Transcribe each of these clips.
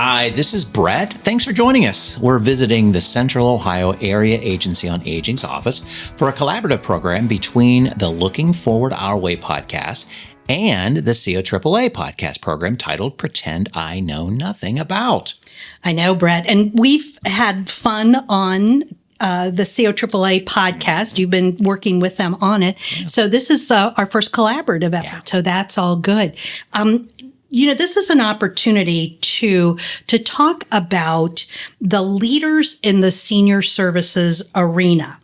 Hi, this is Brett. Thanks for joining us. We're visiting the Central Ohio Area Agency on Aging's office for a collaborative program between the Looking Forward Our Way podcast and the COAAA podcast program titled Pretend I Know Nothing About. I know, Brett. And we've had fun on the COAAA podcast. You've been working with them on it. Yeah. So this is our first collaborative effort. Yeah. So that's all good. This is an opportunity to talk about the leaders in the senior services arena.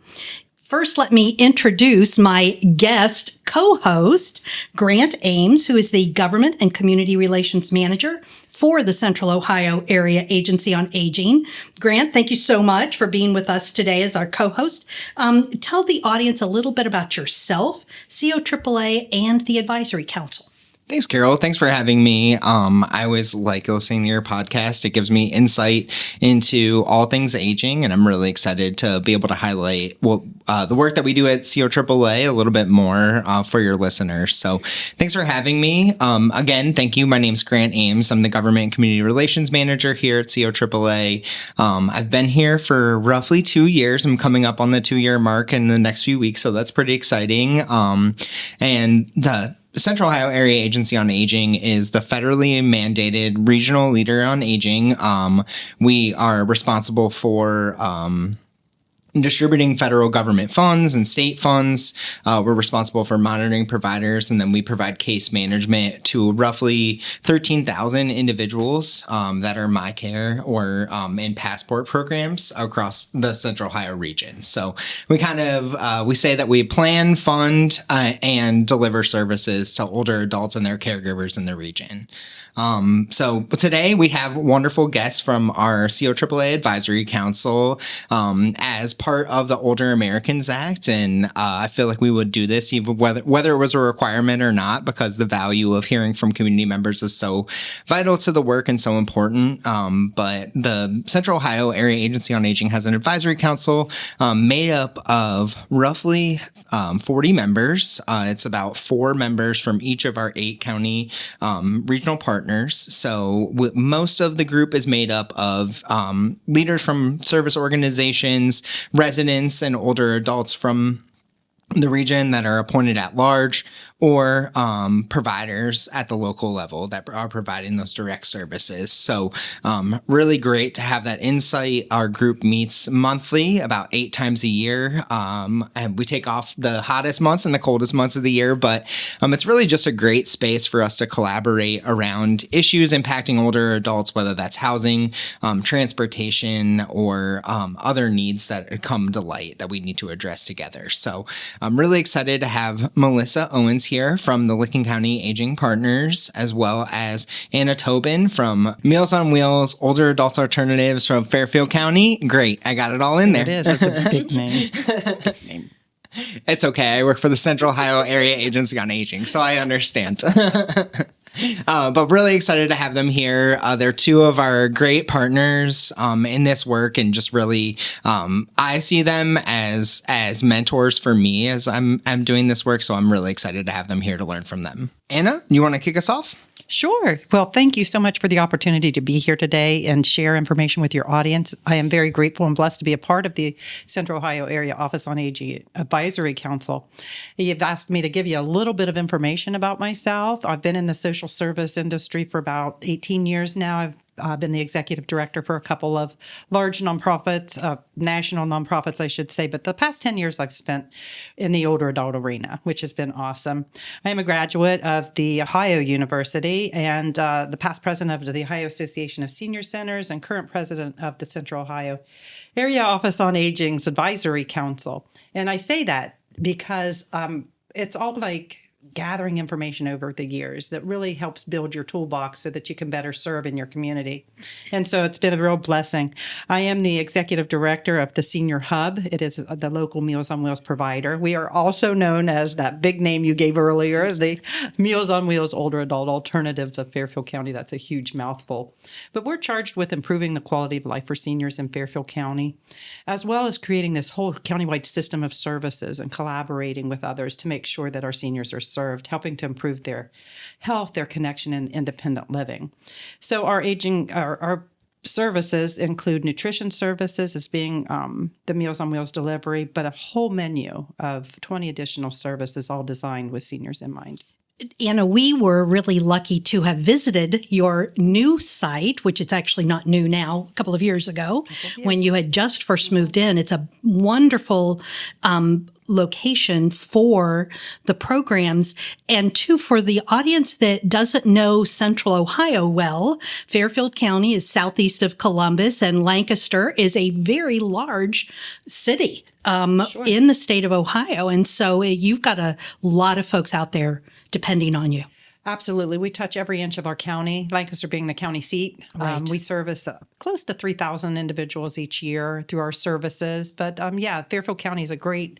First, let me introduce my guest co-host, Grant Ames, who is the Government and Community Relations Manager for the Central Ohio Area Agency on Aging. Grant, thank you so much for being with us today as our co-host. Tell the audience a little bit about yourself, COAAA, and the Advisory Council. Thanks, Carol. Thanks for having me. I always like listening to your podcast. It gives me insight into all things aging, and I'm really excited to be able to highlight the work that we do at COAAA a little bit more for your listeners. So thanks for having me. Again, thank you. My name's Grant Ames. I'm the Government and Community Relations Manager here at COAAA. I've been here for roughly 2 years. I'm coming up on the 2-year mark in the next few weeks, so that's pretty exciting. The Central Ohio Area Agency on Aging is the federally mandated regional leader on aging. We are responsible for distributing federal government funds and state funds. We're responsible for monitoring providers, and then we provide case management to roughly 13,000 individuals that are MyCare or in passport programs across the Central Ohio region. So we we say that we plan, fund, and deliver services to older adults and their caregivers in the region. So today we have wonderful guests from our COAAA Advisory Council as part of the Older Americans Act, and I feel like we would do this even whether it was a requirement or not, because the value of hearing from community members is so vital to the work and so important. But the Central Ohio Area Agency on Aging has an advisory council made up of roughly 40 members. It's about 4 members from each of our 8 county regional partners. So most of the group is made up of leaders from service organizations, residents, and older adults from the region that are appointed at large, or providers at the local level that are providing those direct services. So really great to have that insight. Our group meets monthly, about 8 times a year. And we take off the hottest months and the coldest months of the year, but it's really just a great space for us to collaborate around issues impacting older adults, whether that's housing, transportation, or other needs that come to light that we need to address together. So I'm really excited to have Melissa Owens here from the Licking County Aging Partners, as well as Anna Tobin from Meals on Wheels, Older Adults Alternatives from Fairfield County. Great. I got it all in there. It is. It's a big name. Big name. It's okay. I work for the Central Ohio Area Agency on Aging, so I understand. But really excited to have them here. They're 2 of our great partners in this work, and just really, I see them as mentors for me as I'm doing this work. So I'm really excited to have them here to learn from them. Anna, you want to kick us off? Sure. Well, thank you so much for the opportunity to be here today and share information with your audience. I am very grateful and blessed to be a part of the Central Ohio Area Office on Aging Advisory Council. You've asked me to give you a little bit of information about myself. I've been in the social service industry for about 18 years now. I've been the executive director for a couple of large nonprofits, national nonprofits, I should say. But the past 10 years I've spent in the older adult arena, which has been awesome. I am a graduate of the Ohio University and the past president of the Ohio Association of Senior Centers and current president of the Central Ohio Area Office on Aging's Advisory Council. And I say that because it's all like gathering information over the years that really helps build your toolbox so that you can better serve in your community. And so it's been a real blessing. I am the executive director of the Senior Hub. It is the local Meals on Wheels provider. We are also known as that big name you gave earlier, the Meals on Wheels Older Adult Alternatives of Fairfield County. That's a huge mouthful. But we're charged with improving the quality of life for seniors in Fairfield County, as well as creating this whole countywide system of services and collaborating with others to make sure that our seniors are served, helping to improve their health, their connection, and independent living. So our services include nutrition services as being the Meals on Wheels delivery, but a whole menu of 20 additional services, all designed with seniors in mind. Anna, we were really lucky to have visited your new site, which is actually not new now, a couple of years ago, when you had just first moved in. It's a wonderful location for the programs. And two, for the audience that doesn't know Central Ohio well, Fairfield County is southeast of Columbus, and Lancaster is a very large city in the state of Ohio. And so you've got a lot of folks out there depending on you. Absolutely. We touch every inch of our county, Lancaster being the county seat. Right. We service close to 3,000 individuals each year through our services. But Fairfield County is a great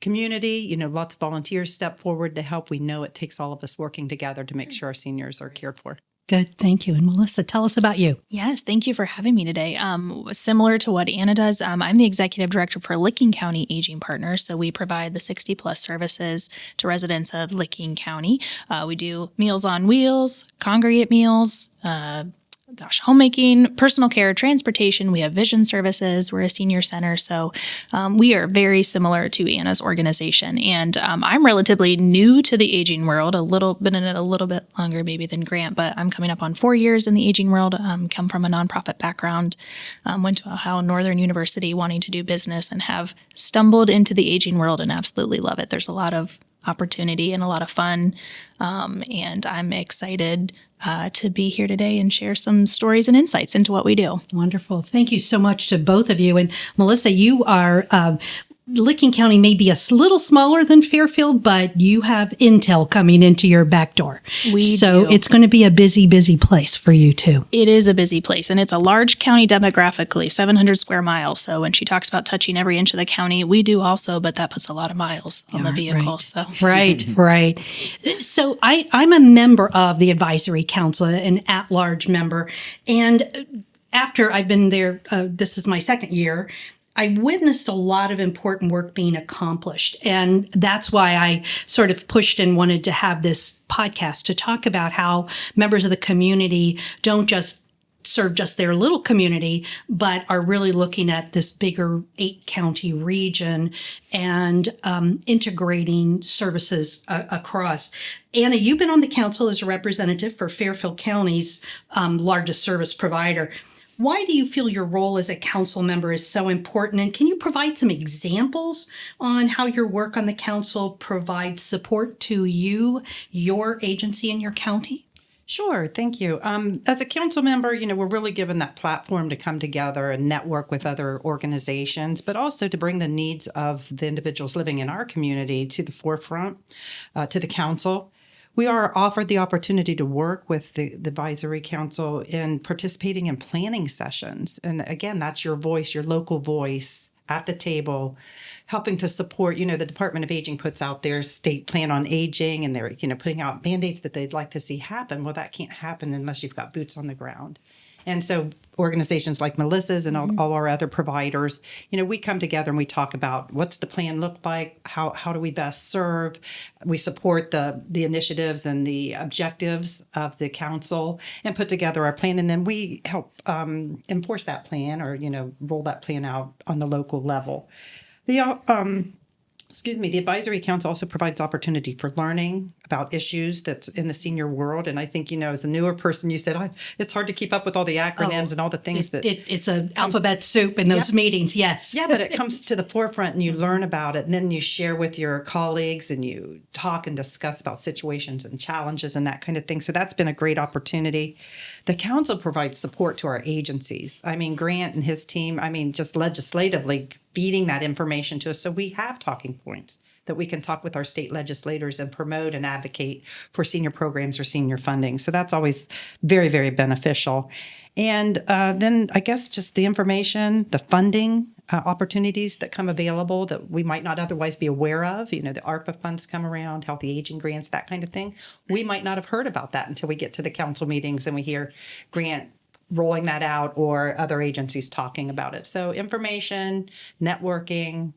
community. Lots of volunteers step forward to help. We know it takes all of us working together to make sure our seniors are cared for. Good. Thank you. And Melissa, tell us about you. Yes, thank you for having me today. Similar to what Anna does, I'm the executive director for Licking County Aging Partners. So we provide the 60 plus services to residents of Licking County. We do Meals on Wheels, congregate meals, homemaking, personal care, transportation. We have vision services. We're a senior center. So we are very similar to Anna's organization. And I'm relatively new to the aging world, been in it a little bit longer maybe than Grant, but I'm coming up on 4 years in the aging world. Come from a nonprofit background, went to Ohio Northern University wanting to do business and have stumbled into the aging world and absolutely love it. There's a lot of opportunity and a lot of fun. And I'm excited to be here today and share some stories and insights into what we do. Wonderful. Thank you so much to both of you. And Melissa, you are Licking County may be a little smaller than Fairfield, but you have intel coming into your back door. So it's going to be a busy, busy place for you too. It is a busy place, and it's a large county demographically, 700 square miles. So when she talks about touching every inch of the county, we do also, but that puts a lot of miles on the vehicle. Right. So Right. So I'm a member of the advisory council, an at-large member, and after I've been there, this is my second year, I witnessed a lot of important work being accomplished. And that's why I sort of pushed and wanted to have this podcast to talk about how members of the community don't just serve just their little community, but are really looking at this bigger 8-county region and integrating services across. Anna, you've been on the council as a representative for Fairfield County's largest service provider. Why do you feel your role as a council member is so important? And can you provide some examples on how your work on the council provides support to you, your agency, and your county? Sure. Thank you. As a council member, we're really given that platform to come together and network with other organizations, but also to bring the needs of the individuals living in our community to the forefront, to the council. We are offered the opportunity to work with the advisory council in participating in planning sessions. And again, that's your voice, your local voice at the table, helping to support, the Department of Aging puts out their state plan on aging, and they're, putting out mandates that they'd like to see happen. Well, that can't happen unless you've got boots on the ground. And so organizations like Melissa's and all our other providers, we come together and we talk about what's the plan look like, how do we best serve. We support the initiatives and the objectives of the council and put together our plan. And then we help enforce that plan or, roll that plan out on the local level. The advisory council also provides opportunity for learning about issues that's in the senior world. And I think, as a newer person, you said, it's hard to keep up with all the acronyms and all the things it's an alphabet soup in those meetings. Yes. Yeah, but it comes to the forefront and you learn about it. And then you share with your colleagues and you talk and discuss about situations and challenges and that kind of thing. So that's been a great opportunity. The council provides support to our agencies. Grant and his team, just legislatively feeding that information to us. So we have talking points that we can talk with our state legislators and promote and advocate for senior programs or senior funding. So that's always very, very beneficial. And then I guess just the information, the funding opportunities that come available that we might not otherwise be aware of. The ARPA funds come around, healthy aging grants, that kind of thing. We might not have heard about that until we get to the council meetings and we hear Grant rolling that out or other agencies talking about it. So information, networking,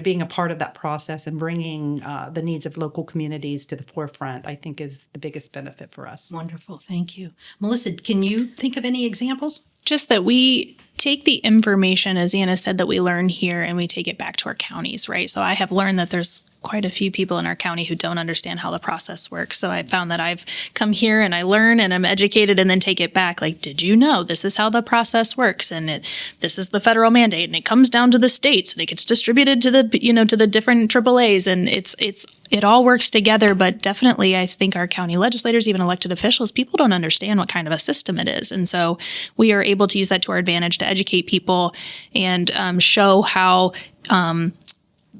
being a part of that process and bringing the needs of local communities to the forefront, I think is the biggest benefit for us. Wonderful. Thank you. Melissa, can you think of any examples? Just that we take the information, as Anna said, that we learn here and we take it back to our counties, right? So I have learned that there's quite a few people in our county who don't understand how the process works. So I found that I've come here and I learn and I'm educated and then take it back. Like, did you know this is how the process works? And this is the federal mandate and it comes down to the states and it gets distributed to the, to the different AAAs, and it all works together. But definitely I think our county legislators, even elected officials, people don't understand what kind of a system it is. And so we are able to use that to our advantage to educate people and show how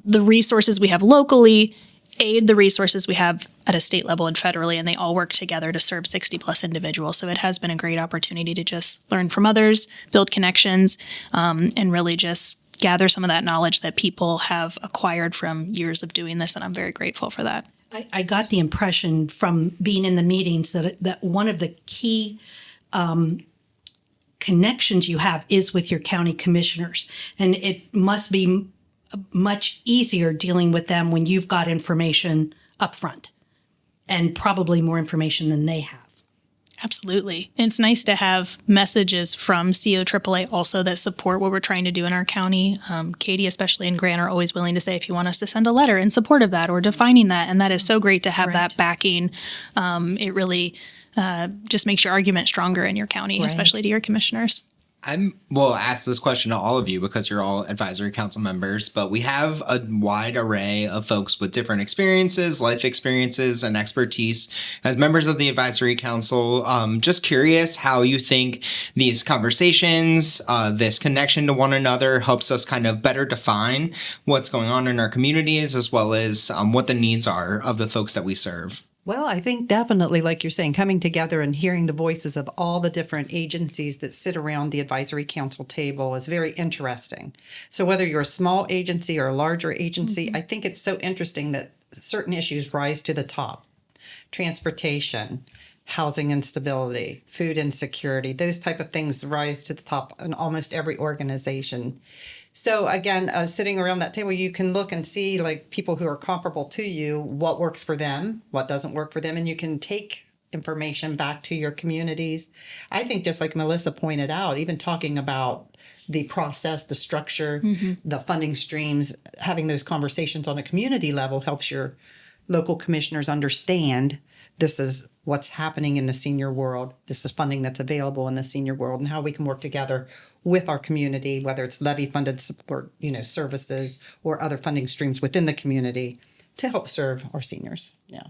the resources we have locally aid the resources we have at a state level and federally, and they all work together to serve 60 plus individuals. So it has been a great opportunity to just learn from others, build connections, and really just gather some of that knowledge that people have acquired from years of doing this. And I'm very grateful for that. I got the impression from being in the meetings that one of the key connections you have is with your county commissioners. And it must be much easier dealing with them when you've got information up front and probably more information than they have. Absolutely. It's nice to have messages from COAAA also that support what we're trying to do in our county. Katie, especially, and Grant are always willing to say, if you want us to send a letter in support of that or defining that. And that is so great to have that backing. It really just makes your argument stronger in your county, especially to your commissioners. We'll ask this question to all of you because you're all advisory council members, but we have a wide array of folks with different experiences, life experiences, and expertise as members of the advisory council. Just curious how you think these conversations, this connection to one another helps us kind of better define what's going on in our communities, as well as what the needs are of the folks that we serve. Well, I think definitely, like you're saying, coming together and hearing the voices of all the different agencies that sit around the advisory council table is very interesting. So whether you're a small agency or a larger agency, I think it's so interesting that certain issues rise to the top. Transportation, housing instability, food insecurity, those type of things rise to the top in almost every organization. So again, sitting around that table, you can look and see like people who are comparable to you, what works for them, what doesn't work for them, and you can take information back to your communities. I think just like Melissa pointed out, even talking about the process, the structure, the funding streams, having those conversations on a community level helps your local commissioners understand this is what's happening in the senior world. This is funding that's available in the senior world and how we can work together with our community, whether it's levy-funded support, services or other funding streams within the community to help serve our seniors. Yeah.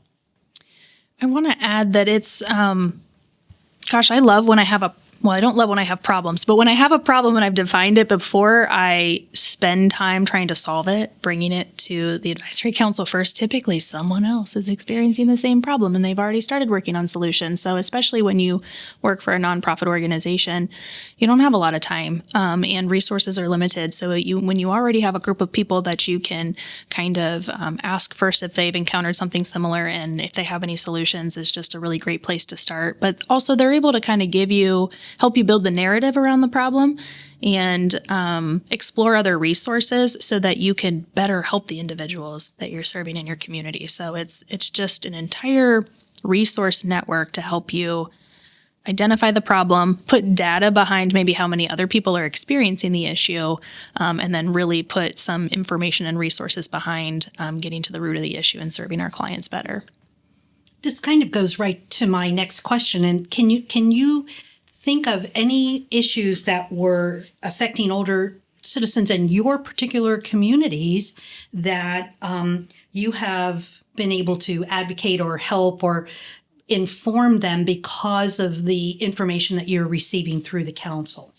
I want to add that it's, I love when I have I don't love when I have problems, but when I have a problem and I've defined it before I spend time trying to solve it, bringing it to the advisory council first, typically someone else is experiencing the same problem and they've already started working on solutions. So especially when you work for a nonprofit organization, you don't have a lot of time and resources are limited. So when you already have a group of people that you can kind of ask first if they've encountered something similar and if they have any solutions, is just a really great place to start. But also they're able to kind of help you build the narrative around the problem and explore other resources so that you can better help the individuals that you're serving in your community. So it's just an entire resource network to help you identify the problem, put data behind maybe how many other people are experiencing the issue, and then really put some information and resources behind getting to the root of the issue and serving our clients better. This kind of goes right to my next question. And can you think of any issues that were affecting older citizens in your particular communities that you have been able to advocate or help or inform them because of the information that you're receiving through the council?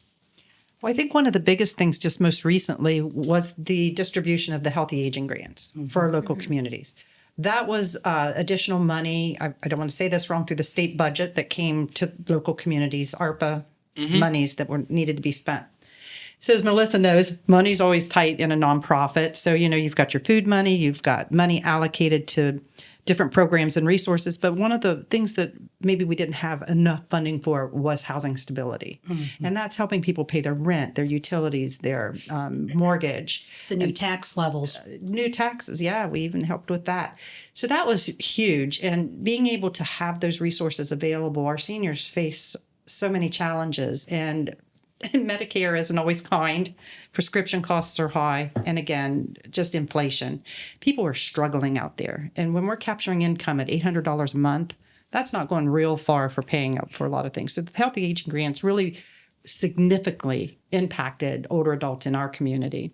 Well, I think one of the biggest things just most recently was the distribution of the healthy aging grants for our local communities. That was additional money, I don't want to say this wrong, through the state budget that came to local communities, ARPA monies that were needed to be spent. So as Melissa knows, money's always tight in a nonprofit. So, you've got your food money, you've got money allocated to different programs and resources. But one of the things that maybe we didn't have enough funding for was housing stability. And that's helping people pay their rent, their utilities, their mortgage. The new tax levels. New taxes. Yeah, we even helped with that. So that was huge. And being able to have those resources available, our seniors face so many challenges, and Medicare isn't always kind. Prescription costs are high. And again, just inflation. People are struggling out there. And when we're capturing income at $800 a month, that's not going real far for paying up for a lot of things. So the Healthy Aging Grants really significantly impacted older adults in our community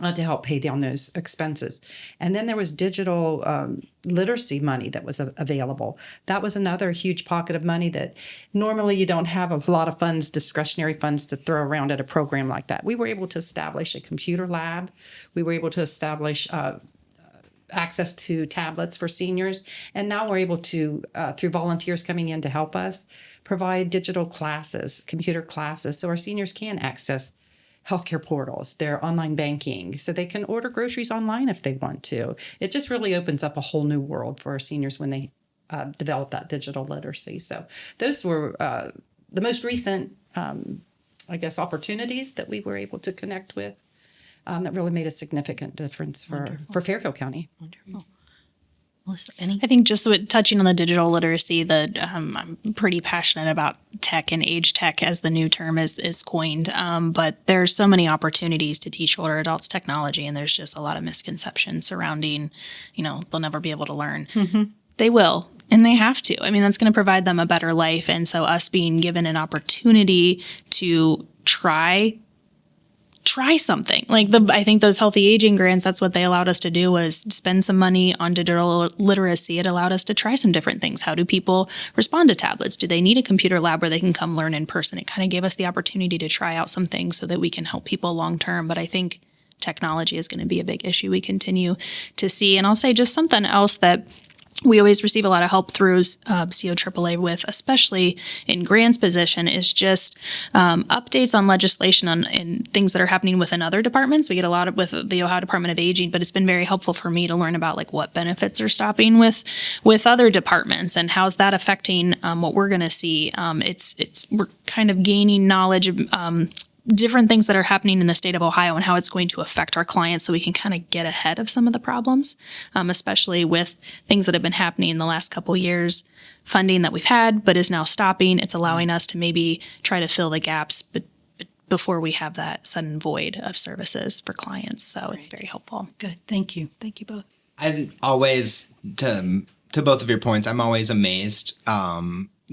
to help pay down those expenses. And then there was digital literacy money that was available. That was another huge pocket of money that normally you don't have a lot of funds, discretionary funds to throw around at a program like that. We were able to establish a computer lab. We were able to establish access to tablets for seniors. And now we're able to, through volunteers coming in to help us, provide digital classes, computer classes, so our seniors can access healthcare portals, their online banking, so they can order groceries online if they want to. It just really opens up a whole new world for our seniors when they develop that digital literacy. So those were the most recent, opportunities that we were able to connect with that really made a significant difference for Fairfield County. Wonderful. Melissa, any? I think just with touching on the digital literacy, that I'm pretty passionate about tech and age tech, as the new term is coined. But there's so many opportunities to teach older adults technology, and there's just a lot of misconceptions surrounding, they'll never be able to learn. They will, and they have to. I mean, that's going to provide them a better life. And so us being given an opportunity to try something I think those Healthy Aging Grants, that's what they allowed us to do, was spend some money on digital literacy. It allowed us to try some different things. How do people respond to tablets? Do they need a computer lab where they can come learn in person? It kind of gave us the opportunity to try out some things so that we can help people long term. But I think technology is going to be a big issue we continue to see. And I'll say just something else that we always receive a lot of help through COAAA with, especially in Grant's position, is just updates on legislation and things that are happening within other departments. We get a lot of with the Ohio Department of Aging, but it's been very helpful for me to learn about what benefits are stopping with other departments and how's that affecting what we're going to see. We're kind of gaining knowledge of different things that are happening in the state of Ohio and how it's going to affect our clients, so we can kind of get ahead of some of the problems, especially with things that have been happening in the last couple of years, funding that we've had but is now stopping. It's allowing us to maybe try to fill the gaps before we have that sudden void of services for clients. So It's very helpful. Good. Thank you. Thank you both. I'm always, to both of your points, I'm always amazed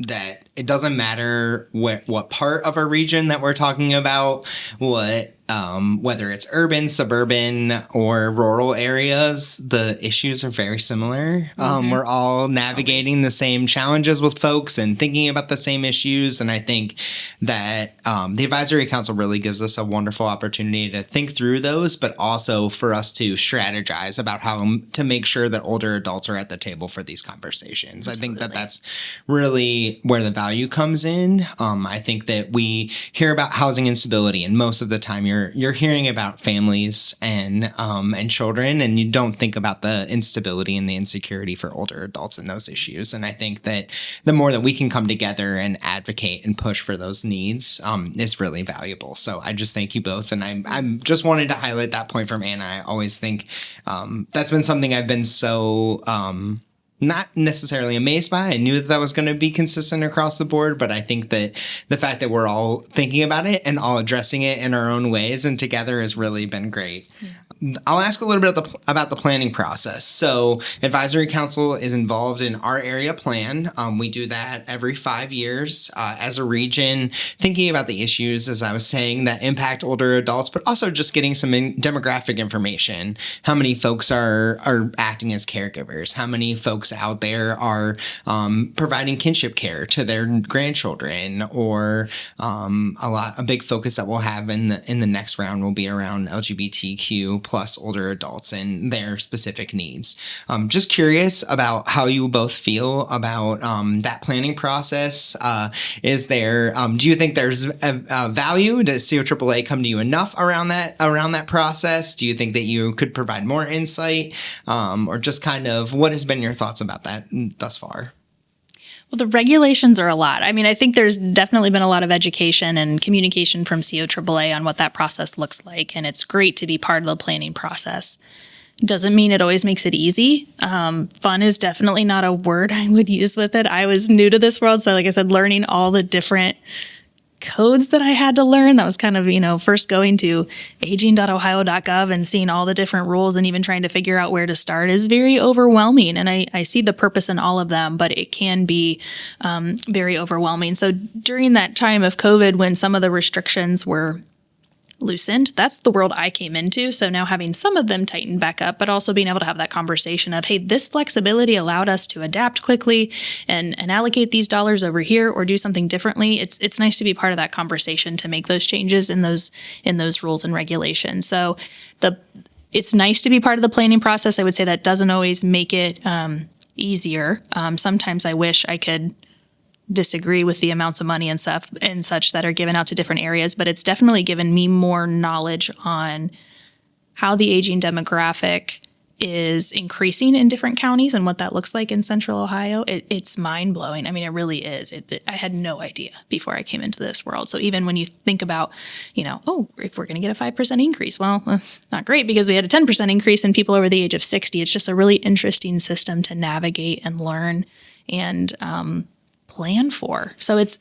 that it doesn't matter what part of our region that we're talking about, whether it's urban, suburban, or rural areas, the issues are very similar. We're all navigating the same challenges with folks and thinking about the same issues. And I think that the Advisory Council really gives us a wonderful opportunity to think through those, but also for us to strategize about how to make sure that older adults are at the table for these conversations. Absolutely. I think that that's really where the value comes in. I think that we hear about housing instability, and most of the time you're hearing about families and children, and you don't think about the instability and the insecurity for older adults and those issues. And I think that the more that we can come together and advocate and push for those needs is really valuable. So I just thank you both. And I'm just wanted to highlight that point from Anna. I always think that's been something I've been so not necessarily amazed by. I knew that was going to be consistent across the board, but I think that the fact that we're all thinking about it and all addressing it in our own ways and together has really been great. Yeah. I'll ask a little bit about the planning process. So Advisory Council is involved in our area plan. We do that every 5 years as a region, thinking about the issues, as I was saying, that impact older adults, but also just getting some demographic information. How many folks are acting as caregivers? How many folks out there are providing kinship care to their grandchildren? Or a big focus that we'll have in the next round will be around LGBTQ plus older adults and their specific needs. Just curious about how you both feel about that planning process. Is there, do you think there's a value? Does COAAA come to you enough around that process? Do you think that you could provide more insight, or just kind of what has been your thoughts about that thus far? Well, the regulations are a lot. I mean, I think there's definitely been a lot of education and communication from COAAA on what that process looks like, and it's great to be part of the planning process. Doesn't mean it always makes it easy. Fun is definitely not a word I would use with it. I was new to this world, so like I said, learning all the different codes that I had to learn. That was kind of, first going to aging.ohio.gov and seeing all the different rules and even trying to figure out where to start is very overwhelming. And I see the purpose in all of them, but it can be very overwhelming. So during that time of COVID, when some of the restrictions were loosened, that's the world I came into. So now having some of them tightened back up, but also being able to have that conversation of, hey, this flexibility allowed us to adapt quickly and allocate these dollars over here or do something differently. It's nice to be part of that conversation to make those changes in those rules and regulations. So it's nice to be part of the planning process. I would say that doesn't always make it easier. Sometimes I wish I could disagree with the amounts of money and stuff and such that are given out to different areas, but it's definitely given me more knowledge on how the aging demographic is increasing in different counties and what that looks like in Central Ohio. It's mind-blowing. I mean, it really is. I had no idea before I came into this world. So even when you think about, if we're going to get a 5% increase, well, that's not great because we had a 10% increase in people over the age of 60. It's just a really interesting system to navigate and learn and plan for. So it's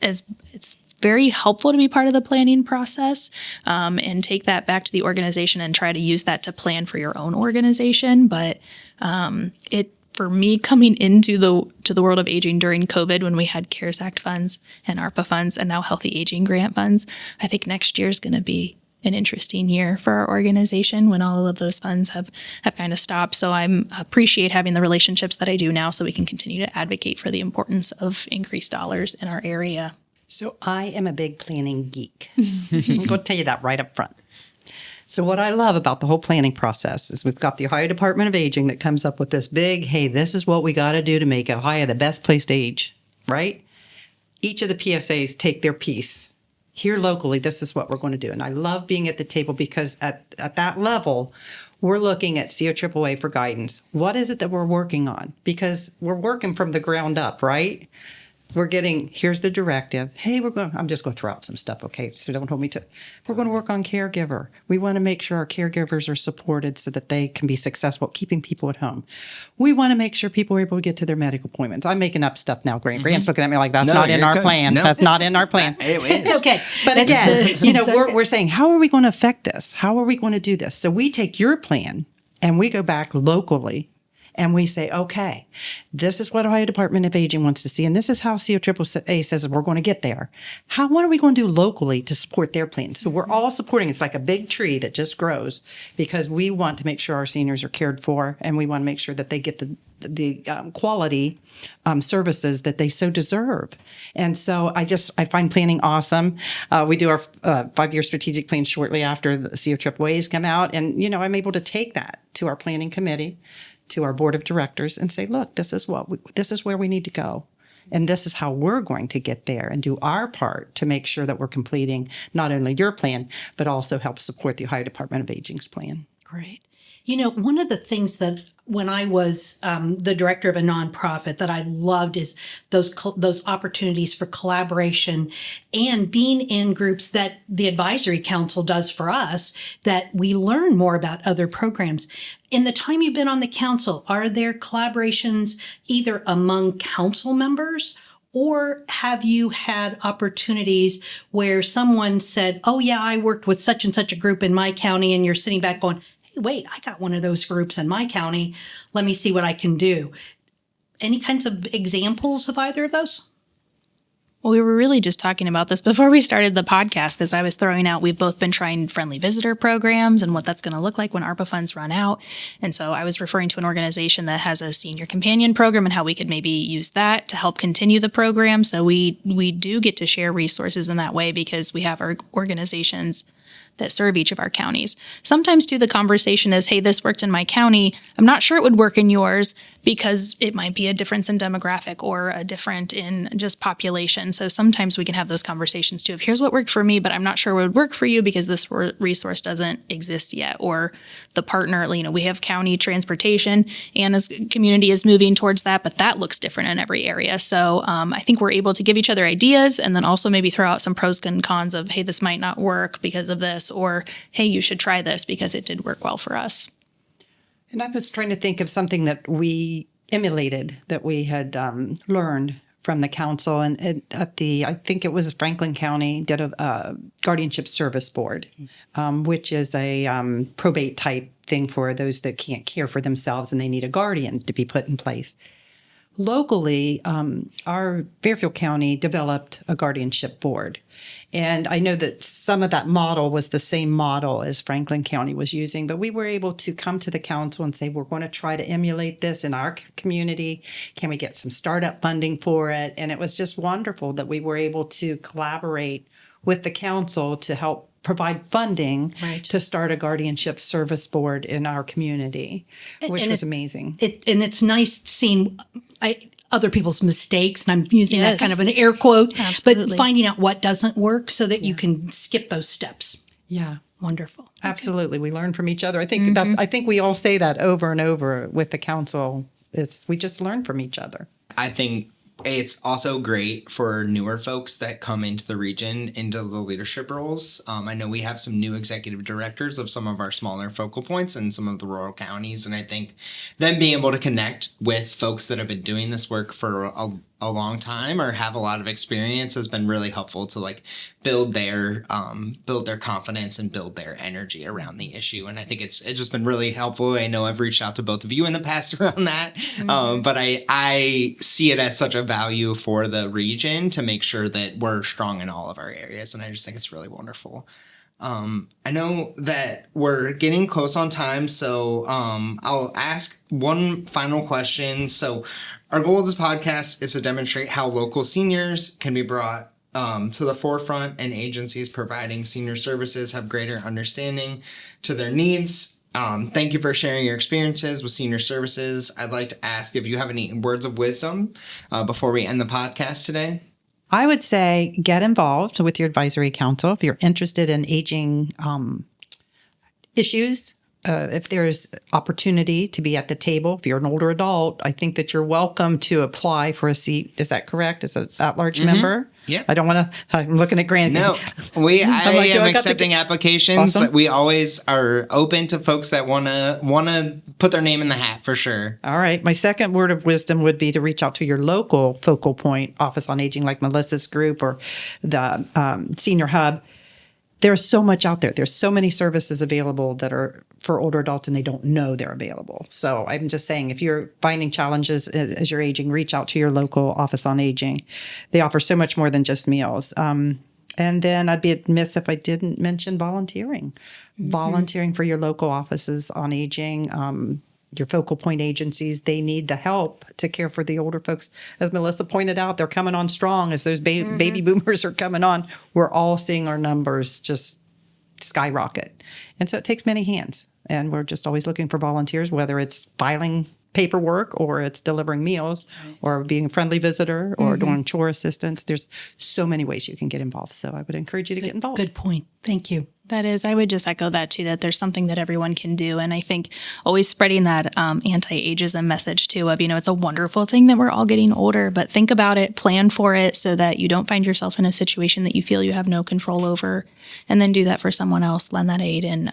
very helpful to be part of the planning process and take that back to the organization and try to use that to plan for your own organization. But for me, coming into the world of aging during COVID, when we had CARES Act funds and ARPA funds and now Healthy Aging Grant funds, I think next year is going to be an interesting year for our organization when all of those funds have kind of stopped. So I appreciate having the relationships that I do now so we can continue to advocate for the importance of increased dollars in our area. So I am a big planning geek. I'm going to tell you that right up front. So what I love about the whole planning process is we've got the Ohio Department of Aging that comes up with this big, hey, this is what we got to do to make Ohio the best place to age, right? Each of the PSAs take their piece. Here locally, this is what we're going to do. And I love being at the table because at that level, we're looking at COAAA for guidance. What is it that we're working on? Because we're working from the ground up, right? Here's the directive. Hey, I'm just going to throw out some stuff, okay? So don't hold me to, we're going to work on caregiver. We want to make sure our caregivers are supported so that they can be successful at keeping people at home. We want to make sure people are able to get to their medical appointments. I'm making up stuff now. Grant's looking at me like, that's not in our plan. No. That's not in our plan. It is. Okay. But again, we're saying, how are we going to affect this? How are we going to do this? So we take your plan and we go back locally and we say, okay, this is what Ohio Department of Aging wants to see, and this is how COAAA says we're going to get there. What are we going to do locally to support their plan? So we're all supporting. It's like a big tree that just grows because we want to make sure our seniors are cared for, and we want to make sure that they get the quality services that they so deserve. And so I find planning awesome. We do our 5-year strategic plan shortly after the COAAA's come out, and I'm able to take that to our planning committee, to our board of directors and say, look, this is where we need to go. And this is how we're going to get there and do our part to make sure that we're completing not only your plan, but also help support the Ohio Department of Aging's plan. Great. One of the things that when I was the director of a nonprofit that I loved is those opportunities for collaboration and being in groups that the advisory council does for us, that we learn more about other programs. In the time you've been on the council, are there collaborations either among council members, or have you had opportunities where someone said, oh yeah, I worked with such and such a group in my county, and you're sitting back going, wait, I got one of those groups in my county. Let me see what I can do. Any kinds of examples of either of those? Well, we were really just talking about this before we started the podcast because I was throwing out, we've both been trying friendly visitor programs and what that's going to look like when ARPA funds run out. And so I was referring to an organization that has a senior companion program and how we could maybe use that to help continue the program. So we do get to share resources in that way because we have our organizations that serve each of our counties. Sometimes too, the conversation is, hey, this worked in my county. I'm not sure it would work in yours because it might be a difference in demographic or a different in just population. So sometimes we can have those conversations too of here's what worked for me, but I'm not sure what would work for you because this resource doesn't exist yet. Or the partner, we have county transportation and as community is moving towards that, but that looks different in every area. So I think we're able to give each other ideas and then also maybe throw out some pros and cons of, hey, this might not work because of this, or hey, you should try this because it did work well for us. And I was trying to think of something that we emulated that we had learned from the council, and I think it was Franklin County did a guardianship service board, which is a probate type thing for those that can't care for themselves and they need a guardian to be put in place. Locally, our Fairfield County developed a guardianship board. And I know that some of that model was the same model as Franklin County was using, but we were able to come to the council and say, we're going to try to emulate this in our community. Can we get some startup funding for it? And it was just wonderful that we were able to collaborate with the council to help provide funding to start a guardianship service board in our community, which was amazing. And it's nice seeing other people's mistakes, and I'm using that kind of an air quote, Absolutely. but finding out what doesn't work so that you can skip those steps. Yeah. Wonderful. Absolutely. We learn from each other. I think I think we all say that over and over with the council. We just learn from each other. I think it's also great for newer folks that come into the region, into the leadership roles. I know we have some new executive directors of some of our smaller focal points in some of the rural counties. And I think them being able to connect with folks that have been doing this work for a long time or have a lot of experience has been really helpful to build their confidence and build their energy around the issue. And I think it's just been really helpful. I know I've reached out to both of you in the past around that, but I see it as such a value for the region to make sure that we're strong in all of our areas. And I just think it's really wonderful. I know that we're getting close on time, so I'll ask one final question. So our goal of this podcast is to demonstrate how local seniors can be brought to the forefront and agencies providing senior services have greater understanding to their needs. Thank you for sharing your experiences with senior services. I'd like to ask if you have any words of wisdom before we end the podcast today. I would say get involved with your advisory council if you're interested in aging issues. If there's opportunity to be at the table, if you're an older adult, I think that you're welcome to apply for a seat. Is that correct? As an at-large member? Yeah. I don't want to. I'm looking at Grant. No, I am accepting applications. Awesome. We always are open to folks that want to put their name in the hat for sure. All right. My second word of wisdom would be to reach out to your local focal point office on aging, like Melissa's group or the Senior Hub. There's so much out there. There's so many services available that are for older adults and they don't know they're available. So I'm just saying, if you're finding challenges as you're aging, reach out to your local office on aging. They offer so much more than just meals. And then I'd be amiss if I didn't mention volunteering. Volunteering for your local offices on aging, your focal point agencies, they need the help to care for the older folks. As Melissa pointed out, they're coming on strong as those baby boomers are coming on. We're all seeing our numbers just skyrocket. And so it takes many hands. And we're just always looking for volunteers, whether it's filing paperwork or it's delivering meals or being a friendly visitor or doing chore assistance. There's so many ways you can get involved. So I would encourage you to get involved. Good point. Thank you. That is, I would just echo that too, that there's something that everyone can do. And I think always spreading that anti-ageism message too of, it's a wonderful thing that we're all getting older, but think about it, plan for it so that you don't find yourself in a situation that you feel you have no control over, and then do that for someone else, lend that aid and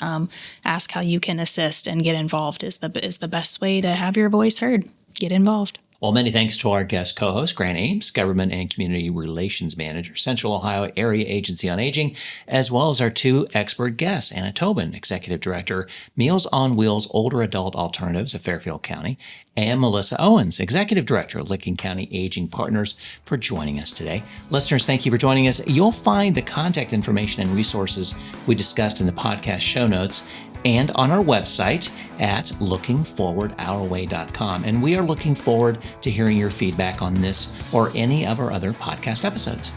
ask how you can assist and get involved is the best way to have your voice heard. Get involved. Well, many thanks to our guest co-host, Grant Ames, Government and Community Relations Manager, Central Ohio Area Agency on Aging, as well as our two expert guests, Anna Tobin, Executive Director, Meals on Wheels Older Adult Alternatives of Fairfield County, and Melissa Owens, Executive Director of Licking County Aging Partners, for joining us today. Listeners, thank you for joining us. You'll find the contact information and resources we discussed in the podcast show notes and on our website at lookingforwardourway.com. And we are looking forward to hearing your feedback on this or any of our other podcast episodes.